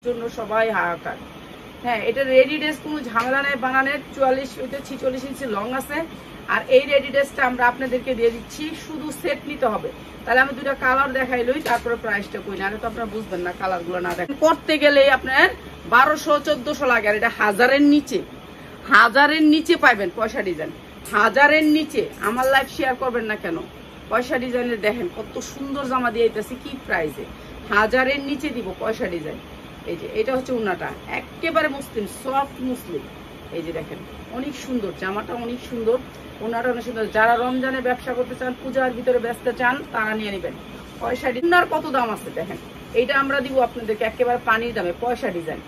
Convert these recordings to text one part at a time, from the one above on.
জন্য সবাই হাহাকার। হ্যাঁ, এটা রেডি ড্রেস কোনো ঝামেলা নেই বানানোর। 44 হইতে 46 ইঞ্চি লং আছে। আর এই রেডি ড্রেসটা আমরা আপনাদেরকে দিয়ে দিচ্ছি, শুধু সেট নিতে হবে। তাহলে আমি দুটা কালার দেখাই লই, তারপরে প্রাইসটা কই, না তো আপনারা বুঝবেন না কালারগুলো না দেখেন। করতে গেলে আপনার 1200-1400 লাগে। আর এটা হাজারের নিচে পাইবেন পয়সা ডিজাইন। হাজারের নিচে আমার লাইভ শেয়ার করবেন না কেন? পয়সা ডিজাইনের দেখেন কত সুন্দর জামা দিয়ে দিতেছি, কি প্রাইসে। হাজারের নিচে দিব পয়সা ডিজাইন। এই যে এটা হচ্ছে উন্নাটা, একেবারে মুসলিম, সফট মুসলিম। এই যে দেখেন অনেক সুন্দর জামাটা, অনেক সুন্দর উন্নাটা, অনেক সুন্দর। যারা রমজানে ব্যবসা করতে চান, পূজার ভিতরে ব্যস্ত চান, তারা নিয়ে নেবেন। পয়সা ডিজাইন কত দাম আছে দেখেন। এইটা আমরা দিব আপনাদেরকে একেবারে পানির দামে, পয়সা ডিজাইন।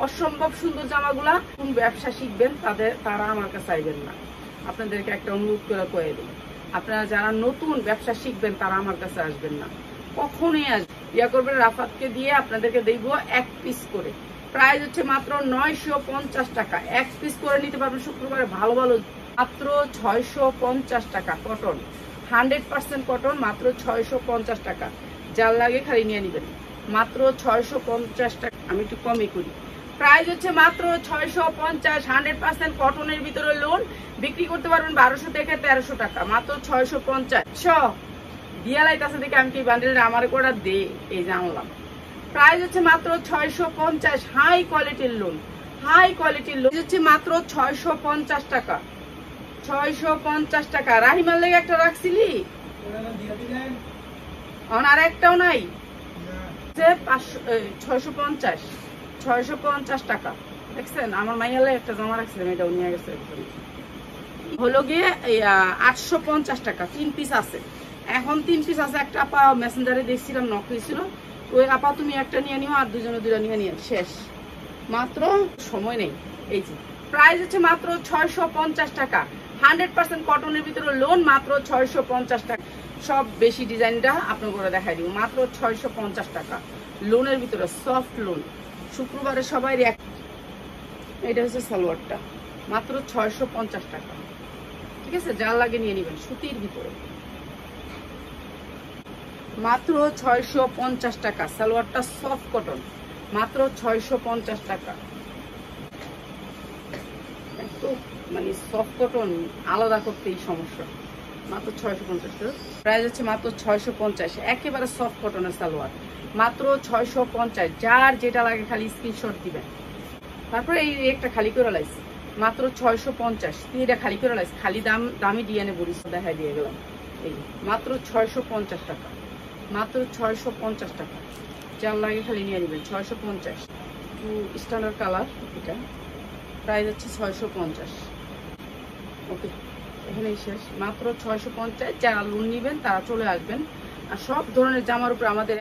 অসম্ভব সুন্দর জামাগুলা। কোন ব্যবসা শিখবেন তারা আমার কাছে আইবেন না, আপনাদেরকে একটা অনুরোধ করে কয়ে দিই। আপনারা যারা নতুন ব্যবসা শিখবেন তারা আমার কাছে আসবেন না, কখনোই আসবেন। ইয়া করবেন রাফাতকে দিয়ে আপনাদেরকে দেব 1 পিস করে। প্রাইস হচ্ছে মাত্র 950 টাকা। 1 পিস করে নিতে পারবেন শুক্রবারে। ভালো ভালো মাত্র 650 টাকা। কটন 100% কটন, মাত্র 650 টাকা। যার লাগে খালি নিয়ে নেবেন, মাত্র 650 টাকা। আমি একটু কমই করি। প্রাইস হচ্ছে মাত্র 650। 100% কটনের ভিতরে লোন বিক্রি করতে পারবেন 1200 থেকে 1300 টাকা, মাত্র 650। দিয়ালাইত আছে দেখে আমি কি বান্ডেলের আমার কোটা দে, এই যে আনলাম। প্রাইস হচ্ছে মাত্র 650। হাই কোয়ালিটির লোন, হাই কোয়ালিটির লোন হচ্ছে মাত্র 650 টাকা। 650 টাকা। রাহিমার লেগে একটা রাখছিলি, আর একটাও নাই। 650 টাকা। দেখছেন আমার মাইয়ালে একটা জমা রাখছিলাম, এটাও নিয়ে গেছে। হলো গিয়ে 850 টাকা। 3 পিস আছে, এখন 3 পিস আছে। একটা আপা মেসেঞ্জারে দেখছিলাম, নক হয়েছিল। ওই আপা তুমি একটা নিয়ে নিও, আর দুজনে দুটা নিয়ে নিয়ে শেষ। মাত্র সময় নেই। এই যে প্রাইস হচ্ছে মাত্র 650 টাকা। 100% কটনের ভিতরে লোন, মাত্র 650 টাকা। সব বেশি ডিজাইনটা আপনার করে দেখাই দিব, মাত্র 650 টাকা। লোনের ভিতরে সফট লোন। শুক্রবারে সবাই এটা হচ্ছে সালোয়ারটা, মাত্র 650 টাকা। ঠিক আছে, যার লাগে নিয়ে নেবেন। সুতির ভিতরে মাত্র 650 টাকা। সালোয়ারটা সফট কটন, মাত্র 650 টাকা। এত মানে সফট কটন আলাদা করতেই সমস্যা। মাত্র 650 টাকা। প্রাইস হচ্ছে মাত্র 650। একেবারে সফট কটনের সালোয়ার, মাত্র 650। যার যেটা লাগে খালি স্ক্রিনশট দিবেন। তারপরে এই একটা খালি করে লাইছি, মাত্র 650। এটা খালি করে লাইছি, খালি দামি ডিএনএ বড়িস দেখা দিয়ে গেলাম। এই মাত্র 650 টাকা, মাত্র 650 টাকা। যার লাগে খালি নিয়ে নেবেন। 650 স্ট্যান্ডার্ড কালার এটা। প্রাইস হচ্ছে 650। ওকে, এখানেই শেষ। মাত্র 650। যারা লোন নেবেন তারা চলে আসবেন। আর সব ধরনের জামার উপরে আমাদের